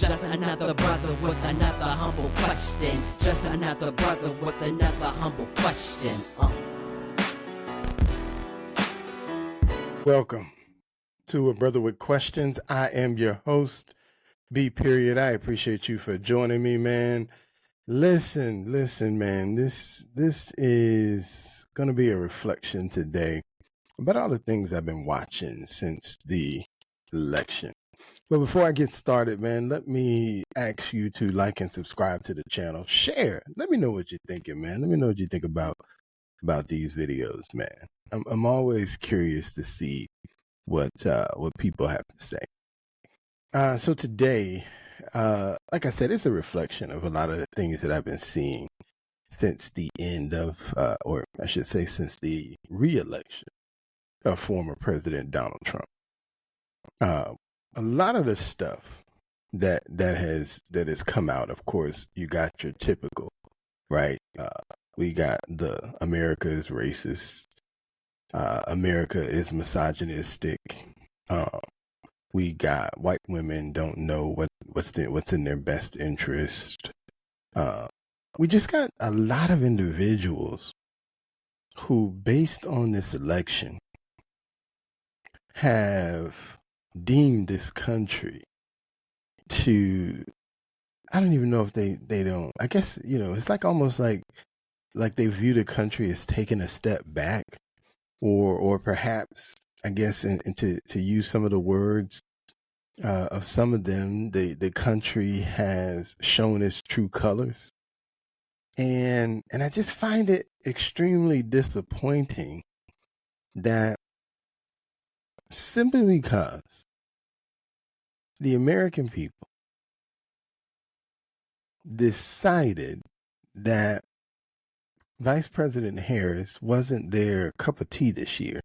Just another brother with another humble question. Just another brother with another humble question. Welcome to A Brother with Questions. I am your host, B. Period. I appreciate you for joining me, man. Listen, man. This is going to be a reflection today about all the things I've been watching since the election. But before I get started, man, let me ask you to like and subscribe to the channel. Share. Let me know what you're thinking, man. Let me know what you think about these videos, man. I'm always curious to see what people have to say. So today, like I said, it's a reflection of a lot of the things that I've been seeing since the end of, or I should say, since the re-election of former President Donald Trump. A lot of the stuff that has come out, of course, you got your typical, right? We got the America is racist, America is misogynistic. We got white women don't know what's in their best interest. We just got a lot of individuals who, based on this election, have deemed this country to, I don't even know if they don't, I guess, it's like almost like they view the country as taking a step back, or perhaps, I guess, and to use some of the words of some of them, the country has shown its true colors. And I just find it extremely disappointing that simply because the American people decided that Vice President Harris wasn't their cup of tea this year,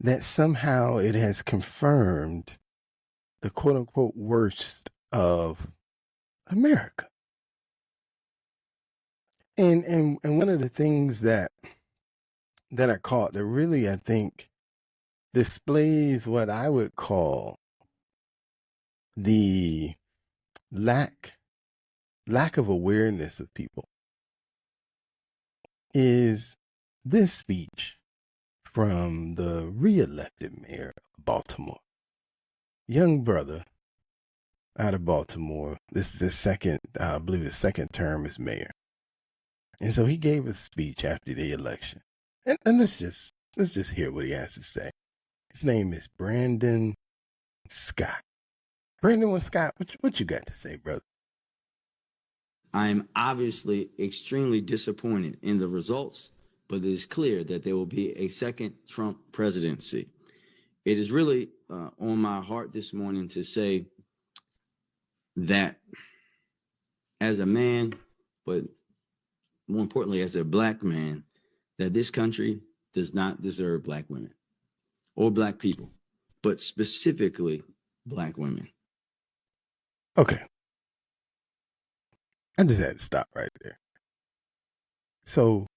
that somehow it has confirmed the quote-unquote worst of America. And one of the things that I caught that really, I think, displays what I would call the lack of awareness of people is this speech from the re-elected mayor of Baltimore. Young brother out of Baltimore. This is his second, I believe his second term as mayor. And so he gave a speech after the election. And let's just hear what he has to say. His name is Brandon Scott. Brandon Scott, what you got to say, brother? I am obviously extremely disappointed in the results, but it is clear that there will be a second Trump presidency. It is really on my heart this morning to say that as a man, but more importantly as a black man, that this country does not deserve black women or black people, but specifically black women. Okay. I just had to stop right there. So,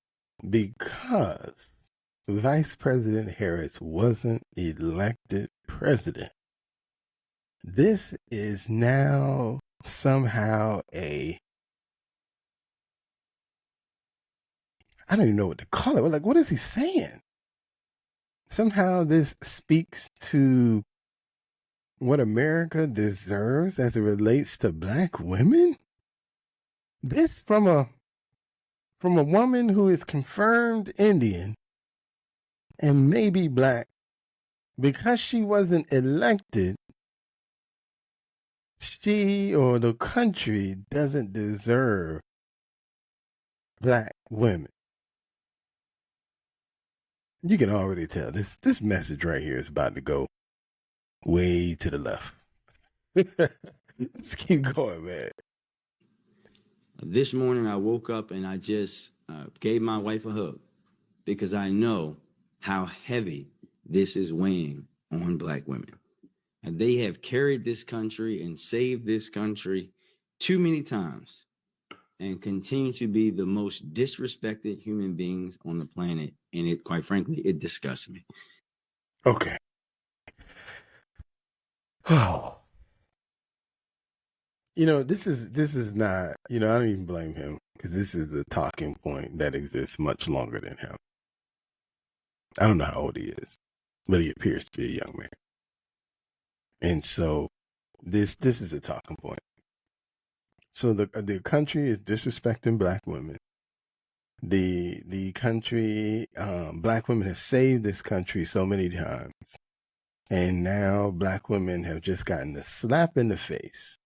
because Vice President Harris wasn't elected president, this is now somehow I don't even know what to call it. Like, what is he saying? Somehow this speaks to what America deserves as it relates to black women? This from a woman who is confirmed Indian and maybe black, because she wasn't elected, she or the country doesn't deserve black women. You can already tell this message right here is about to go way to the left. Let's keep going, man. This morning I woke up and I just gave my wife a hug because I know how heavy this is weighing on black women. And they have carried this country and saved this country too many times and continue to be the most disrespected human beings on the planet. And it, quite frankly, it disgusts me. Okay. Oh. This is not, I don't even blame him, because this is a talking point that exists much longer than him. I don't know how old he is, but he appears to be a young man. And so this is a talking point. So the country is disrespecting black women. The country, black women have saved this country so many times. And now black women have just gotten a slap in the face,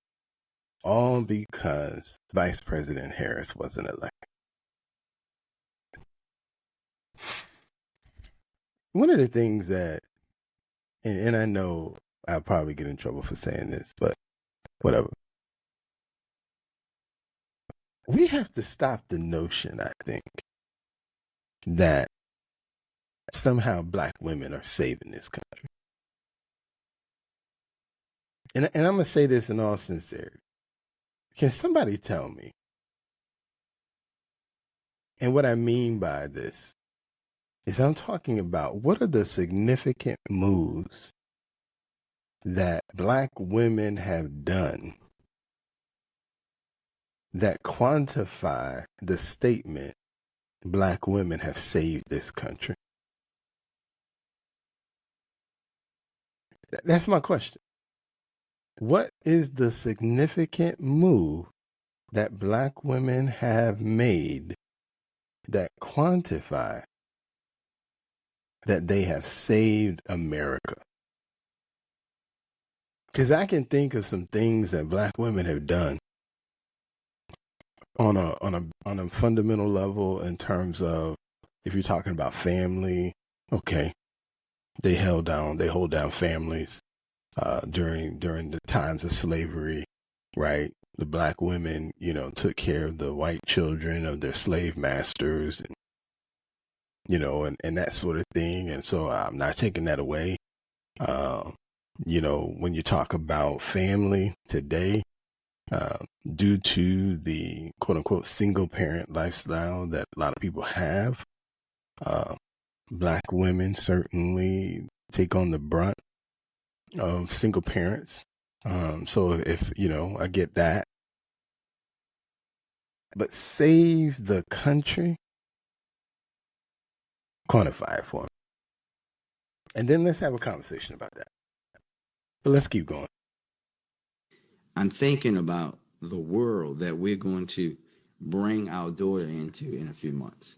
all because Vice President Harris wasn't elected. One of the things that, and I know I'll probably get in trouble for saying this, but whatever. We have to stop the notion, I think, that somehow black women are saving this country. And I'm going to say this in all sincerity. Can somebody tell me? And what I mean by this is I'm talking about what are the significant moves that black women have done that quantify the statement black women have saved this country? That's my question. What is the significant move that black women have made that quantify that they have saved America? Because I can think of some things that black women have done on a fundamental level in terms of, if you're talking about family, okay, they hold down families during the times of slavery, right? The black women, took care of the white children of their slave masters, and that sort of thing. And so I'm not taking that away. When you talk about family today, due to the quote unquote single parent lifestyle that a lot of people have, black women certainly take on the brunt of single parents. So if, I get that, but save the country, quantify it for me. And then let's have a conversation about that. But let's keep going. I'm thinking about the world that we're going to bring our daughter into in a few months.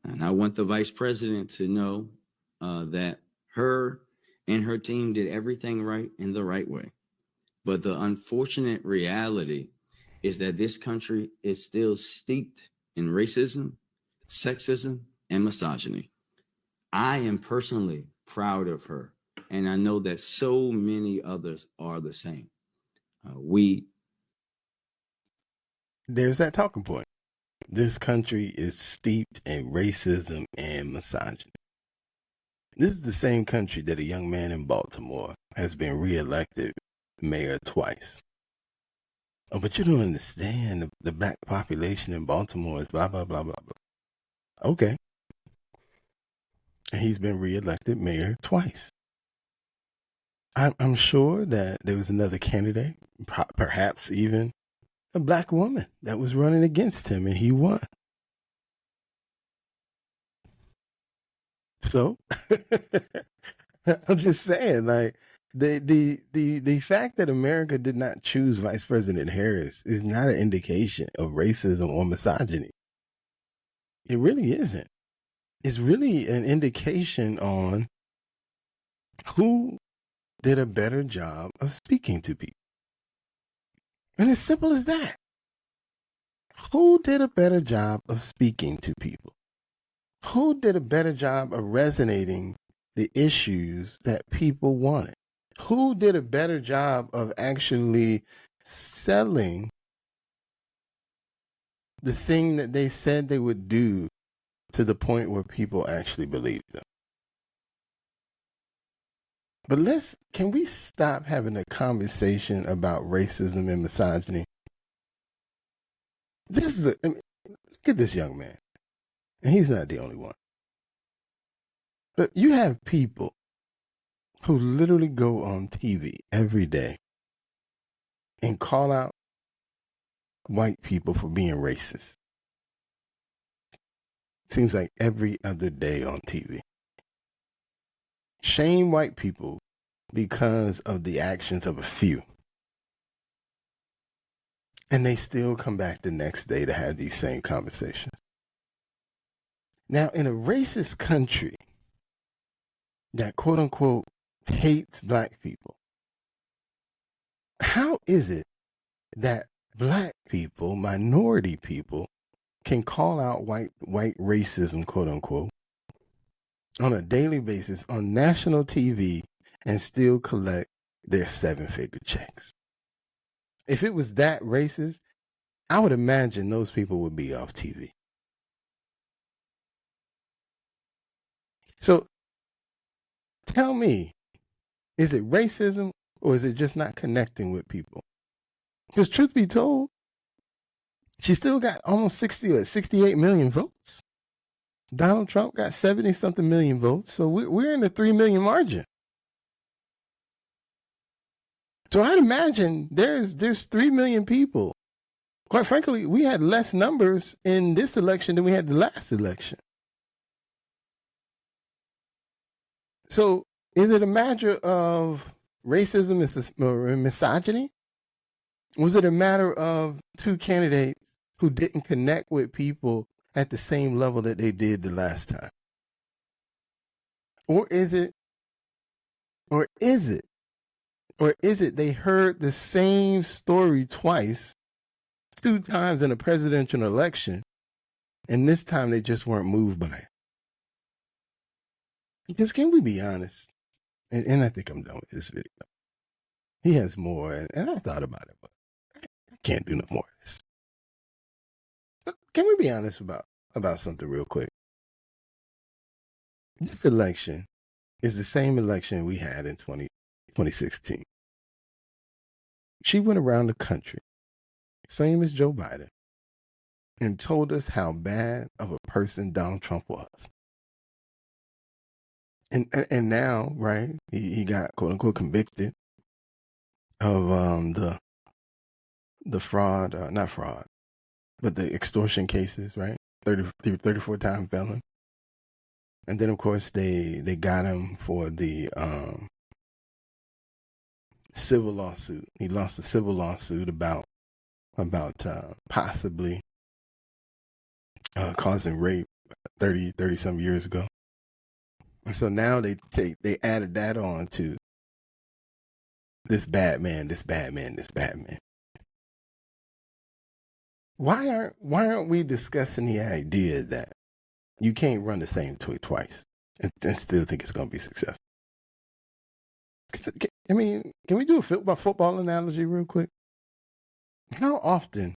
And I want the vice president to know that her and her team did everything right in the right way. But the unfortunate reality is that this country is still steeped in racism, sexism, and misogyny. I am personally proud of her, and I know that so many others are the same. There's that talking point. This country is steeped in racism and misogyny. This is the same country that a young man in Baltimore has been reelected mayor twice. Oh, but you don't understand. The black population in Baltimore is blah, blah, blah, blah, blah. Okay. And he's been reelected mayor twice. I'm sure that there was another candidate, perhaps even a black woman, that was running against him, and he won. So I'm just saying, like, the fact that America did not choose Vice President Harris is not an indication of racism or misogyny. It really isn't. It's really an indication on who did a better job of speaking to people. And as simple as that. Who did a better job of speaking to people? Who did a better job of resonating the issues that people wanted? Who did a better job of actually selling the thing that they said they would do to the point where people actually believed them? But can we stop having a conversation about racism and misogyny? Let's get this young man. And he's not the only one. But you have people who literally go on TV every day and call out white people for being racist. Seems like every other day on TV. Shame white people because of the actions of a few. And they still come back the next day to have these same conversations. Now, in a racist country that quote unquote hates black people, how is it that black people, minority people, can call out white racism, quote unquote, on a daily basis on national TV and still collect their 7-figure checks? If it was that racist, I would imagine those people would be off TV. So tell me, is it racism or is it just not connecting with people? Because truth be told, she still got almost 68 million votes. Donald Trump got 70-something million votes. So we're in the 3 million margin. So I'd imagine there's 3 million people. Quite frankly, we had less numbers in this election than we had the last election. So is it a matter of racism and misogyny? Was it a matter of two candidates who didn't connect with people at the same level that they did the last time? Or is it they heard the same story twice, 2 times in a presidential election, and this time they just weren't moved by it? Because can we be honest? And I think I'm done with this video. He has more, and I thought about it, but I can't do no more of this. But can we be honest about something real quick? This election is the same election we had in 2016. She went around the country, same as Joe Biden, and told us how bad of a person Donald Trump was. And now, right, he got quote unquote convicted of the fraud, not fraud, but the extortion cases, right? 34-time felon. And then of course they got him for the civil lawsuit. He lost a civil lawsuit about possibly causing rape 30 some years ago. And so now they added that on to this bad man. Why aren't we discussing the idea that you can't run the same tweet twice and still think it's going to be successful? I mean, can we do a football analogy real quick? How often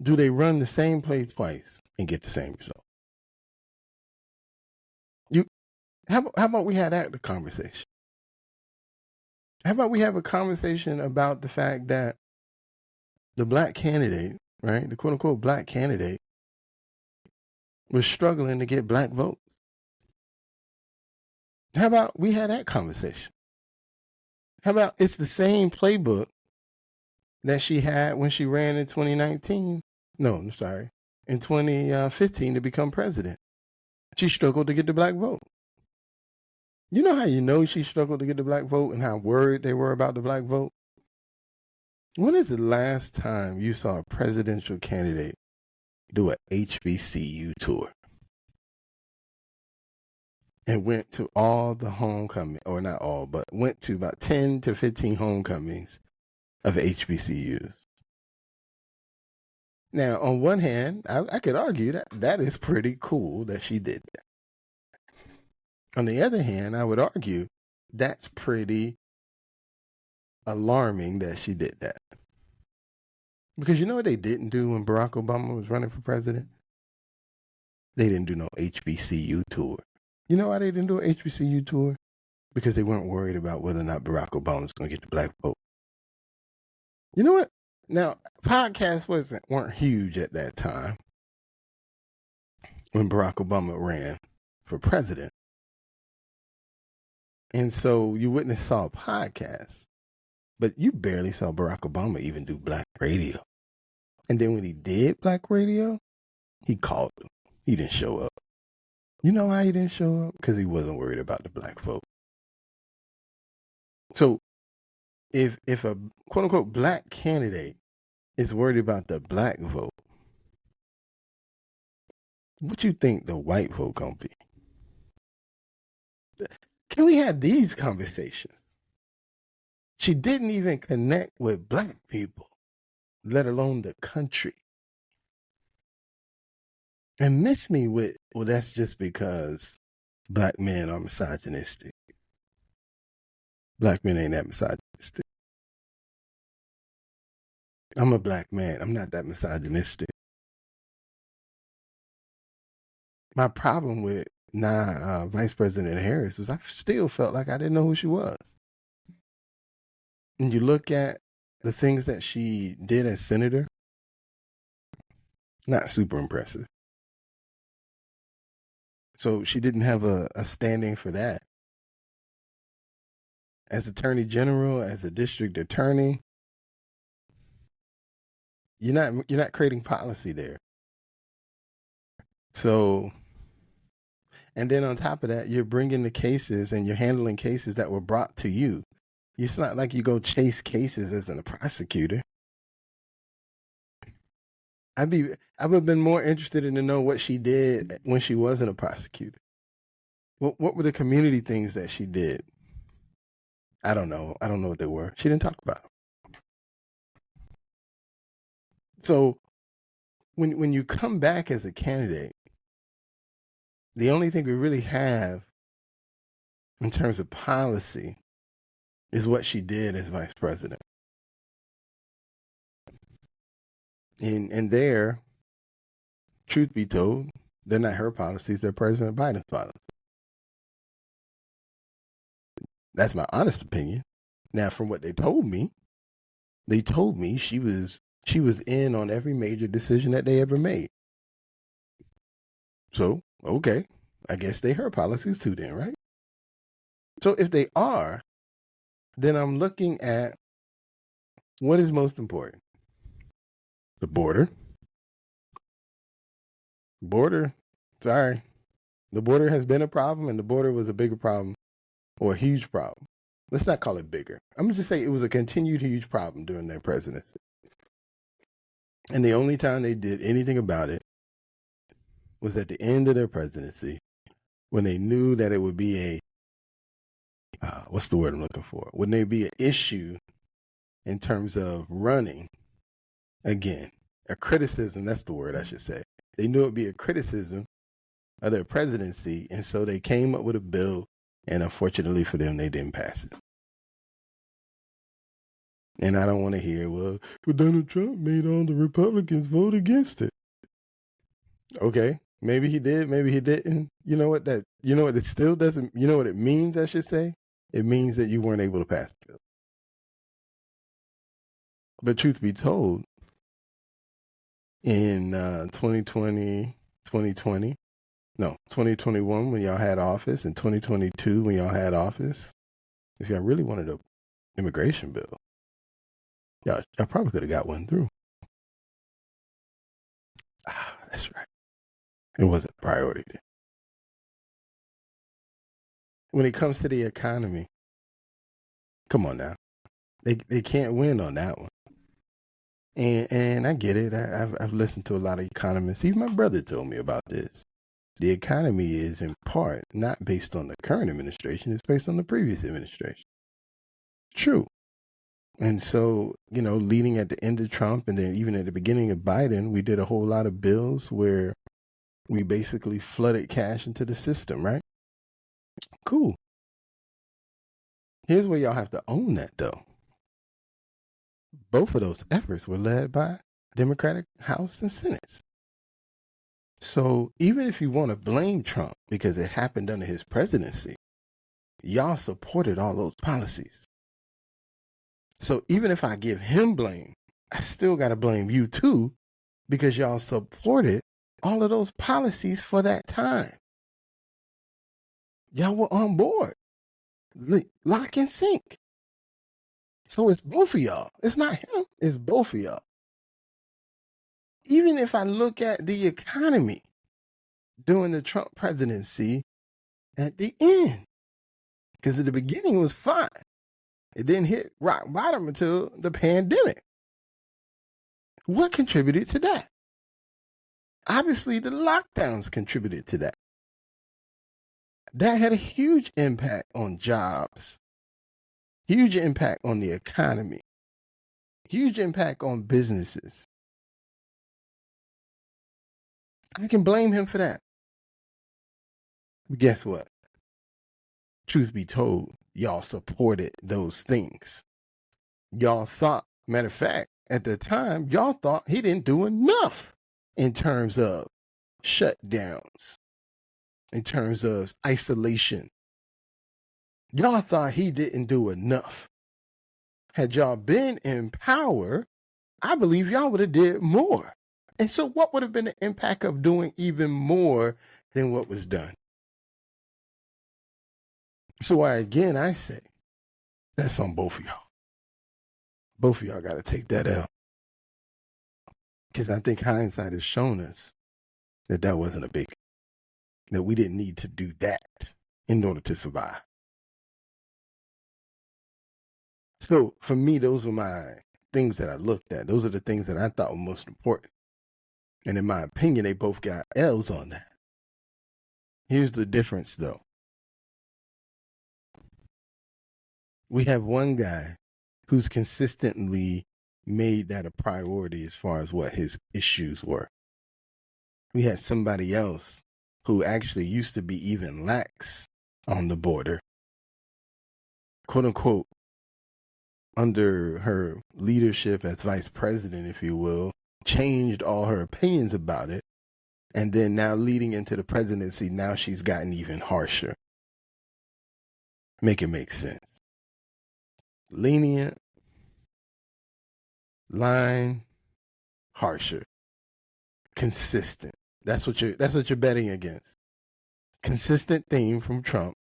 do they run the same play twice and get the same result? How about we had that conversation? How about we have a conversation about the fact that the black candidate, right, the quote unquote black candidate, was struggling to get black votes? How about we had that conversation? How about it's the same playbook that she had when she ran in 2019? No, I'm sorry, in 2015 to become president. She struggled to get the black vote. You know how you know she struggled to get the black vote and how worried they were about the black vote? When is the last time you saw a presidential candidate do a HBCU tour and went to all the homecoming, or not all, but went to about 10 to 15 homecomings of HBCUs? Now, on one hand, I could argue that is pretty cool that she did that. On the other hand, I would argue that's pretty alarming that she did that. Because you know what they didn't do when Barack Obama was running for president? They didn't do no HBCU tour. You know why they didn't do an HBCU tour? Because they weren't worried about whether or not Barack Obama was going to get the black vote. You know what? Now, podcasts weren't huge at that time when Barack Obama ran for president. And so you wouldn't have saw podcasts. But you barely saw Barack Obama even do black radio. And then when he did black radio, he called them. He didn't show up. You know why he didn't show up? Because he wasn't worried about the black vote. So if a quote unquote black candidate is worried about the black vote, what you think the white vote gonna be? Can we have these conversations? She didn't even connect with black people, let alone the country. And miss me with, well, that's just because black men are misogynistic. Black men ain't that misogynistic. I'm a black man. I'm not that misogynistic. My problem with Vice President Harris was I still felt like I didn't know who she was. And you look at the things that she did as senator, not super impressive. So she didn't have a standing for that. As attorney general, as a district attorney, you're not creating policy there. So, and then on top of that, you're bringing the cases and you're handling cases that were brought to you. It's not like you go chase cases as a prosecutor. I would have been more interested in to know what she did when she wasn't a prosecutor. What were the community things that she did? I don't know. I don't know what they were. She didn't talk about them. So when you come back as a candidate, the only thing we really have in terms of policy is what she did as vice president. And there, truth be told, they're not her policies, they're President Biden's policies. That's my honest opinion. Now, from what they told me she was in on every major decision that they ever made. So, okay, I guess they her policies too then, right? So if they are, then I'm looking at what is most important. The border. The border has been a problem, and the border was a bigger problem or a huge problem. Let's not call it bigger. I'm going to just say it was a continued huge problem during their presidency. And the only time they did anything about it was at the end of their presidency when they knew that it would be what's the word I'm looking for? Wouldn't there be an issue in terms of running again? A criticism, that's the word I should say. They knew it would be a criticism of their presidency, and so they came up with a bill, and unfortunately for them, they didn't pass it. And I don't want to hear, well, Donald Trump made all the Republicans vote against it. Okay, maybe he did, maybe he didn't. You know what it still doesn't, you know what it means, I should say? It means that you weren't able to pass the bill. But truth be told, in 2021, when y'all had office, and 2022, when y'all had office, if y'all really wanted an immigration bill, y'all probably could have got one through. That's right. It wasn't a priority then. When it comes to the economy, come on now. They can't win on that one. And I get it. I've listened to a lot of economists. Even my brother told me about this. The economy is in part not based on the current administration. It's based on the previous administration. True. And so, leading at the end of Trump and then even at the beginning of Biden, we did a whole lot of bills where we basically flooded cash into the system, right? Cool. Here's where y'all have to own that, though. Both of those efforts were led by Democratic House and Senate. So even if you want to blame Trump because it happened under his presidency, y'all supported all those policies. So even if I give him blame, I still got to blame you too, because y'all supported all of those policies for that time. Y'all were on board, lock and sync. So it's both of y'all. It's not him. It's both of y'all. Even if I look at the economy during the Trump presidency at the end, because at the beginning it was fine. It didn't hit rock bottom until the pandemic. What contributed to that? Obviously, the lockdowns contributed to that. That had a huge impact on jobs, huge impact on the economy, huge impact on businesses. I can blame him for that. But guess what? Truth be told, y'all supported those things. Y'all thought, matter of fact, at the time, y'all thought he didn't do enough in terms of shutdowns, in terms of isolation. Y'all thought he didn't do enough. Had y'all been in power, I believe y'all would have did more. And so what would have been the impact of doing even more than what was done? So why, again, I say, that's on both of y'all. Both of y'all got to take that out. Because I think hindsight has shown us that that wasn't a big, that we didn't need to do that in order to survive. So for me, those were my things that I looked at. Those are the things that I thought were most important. And in my opinion, they both got L's on that. Here's the difference, though. We have one guy who's consistently made that a priority as far as what his issues were. We had somebody else who actually used to be even lax on the border, quote unquote, under her leadership as vice president, if you will, changed all her opinions about it. And then now leading into the presidency, now she's gotten even harsher. Make it make sense. Lenient, line, harsher, consistent. That's what you're betting against. Consistent theme from Trump.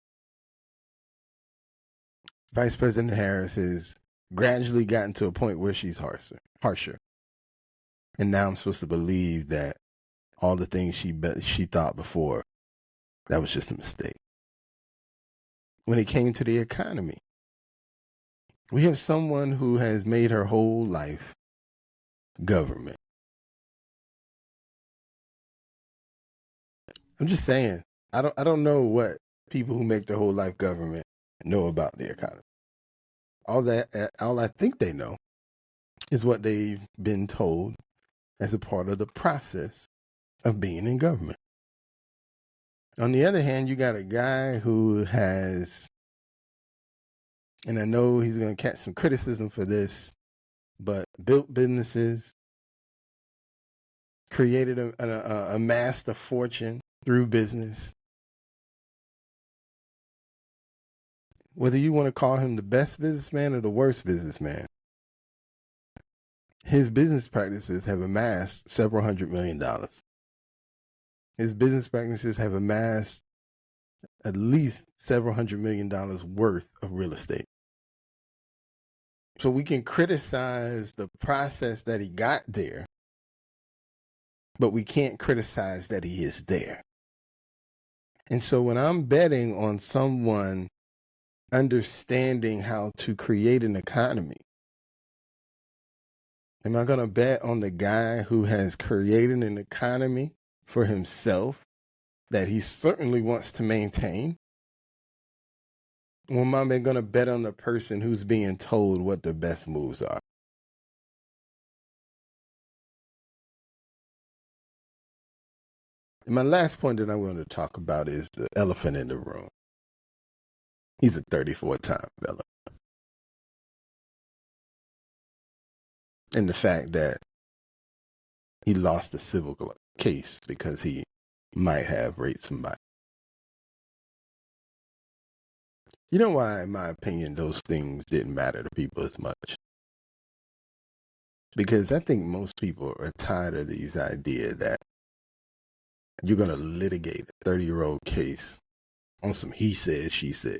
Vice President Harris has gradually gotten to a point where she's harsher. And now I'm supposed to believe that all the things she thought before, that was just a mistake. When it came to the economy, we have someone who has made her whole life government. I'm just saying, I don't know what people who make their whole life government know about the economy. All I think they know is what they've been told as a part of the process of being in government. On the other hand, you got a guy who has, and I know he's going to catch some criticism for this, but built businesses, created amassed a fortune through business. Whether you want to call him the best businessman or the worst businessman, his business practices have amassed several $100 million. His business practices have amassed at least several $100 million worth of real estate. So we can criticize the process that he got there, but we can't criticize that he is there. And so when I'm betting on someone understanding how to create an economy, am I going to bet on the guy who has created an economy for himself that he certainly wants to maintain? Or am I going to bet on the person who's being told what the best moves are? And my last point that I want to talk about is the elephant in the room. He's a 34-time felon. And the fact that he lost a civil case because he might have raped somebody. You know why, in my opinion, those things didn't matter to people as much? Because I think most people are tired of these idea that you're going to litigate a 30-year-old case on some he said, she said.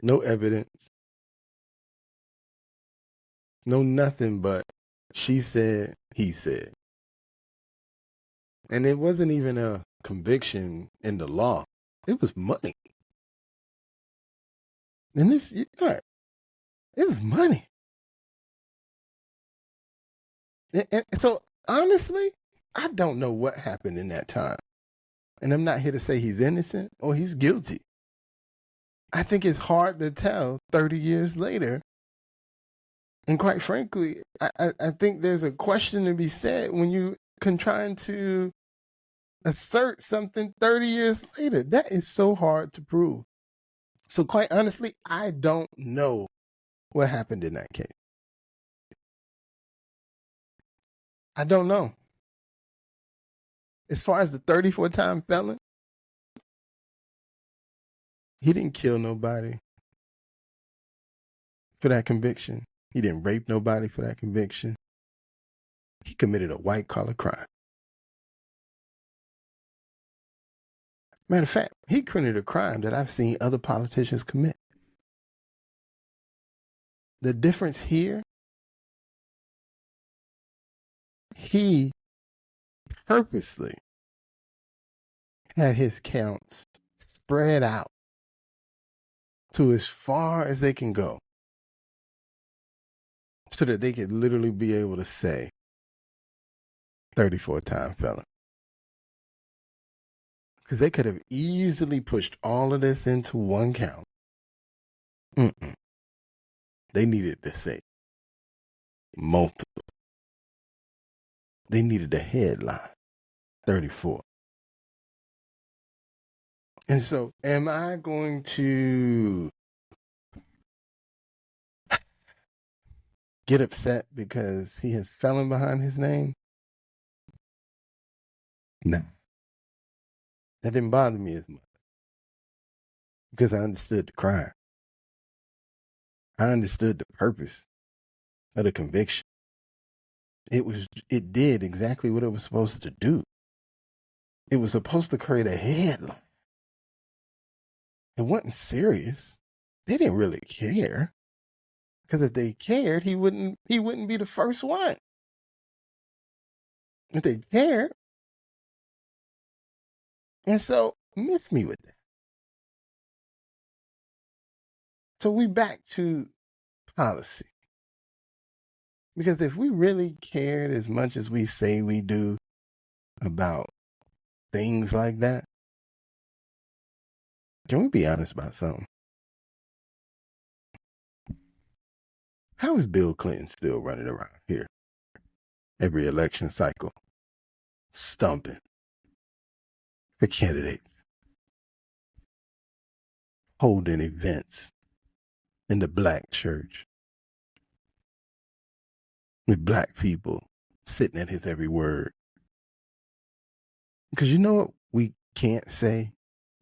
No evidence. No nothing but she said, he said. And it wasn't even a conviction in the law. It was money. And this, it was money. And so, honestly, I don't know what happened in that time. And I'm not here to say he's innocent or he's guilty. I think it's hard to tell 30 years later. And quite frankly, I think there's a question to be said when you can trying to assert something 30 years later. That is so hard to prove. So quite honestly, I don't know what happened in that case. I don't know. As far as the 34-time felon, he didn't kill nobody for that conviction. He didn't rape nobody for that conviction. He committed a white-collar crime. Matter of fact, he committed a crime that I've seen other politicians commit. The difference here, he purposely had his counts spread out to as far as they can go so that they could literally be able to say 34-time felon. Because they could have easily pushed all of this into one count. They needed to say multiple. They needed a headline, 34. And so, am I going to get upset because he has felon behind his name? No. That didn't bother me as much because I understood the crime. I understood the purpose of the conviction. It did exactly what it was supposed to do. It was supposed to create a headline. It wasn't serious. They didn't really care. Because if they cared, he wouldn't be the first one. If they cared. And so, miss me with that. So we back to policy. Because if we really cared as much as we say we do about things like that, can we be honest about something? How is Bill Clinton still running around here every election cycle, stumping for candidates, holding events in the black church with black people sitting at his every word? Because you know what we can't say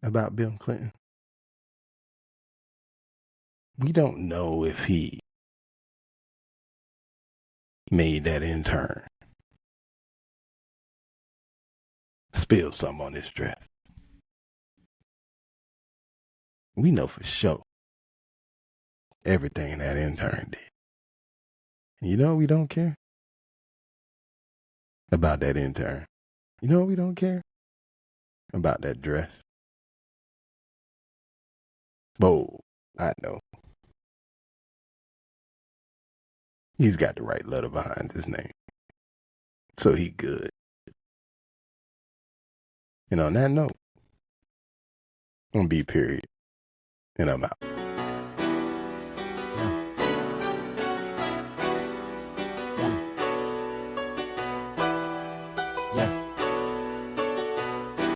about Bill Clinton? We don't know if he made that intern spill something on his dress. We know for sure everything that intern did. And you know we don't care about that intern. You know we don't care about that dress. Whoa, I know. He's got the right letter behind his name. So he good. And on that note, I'm B. Period. And I'm out.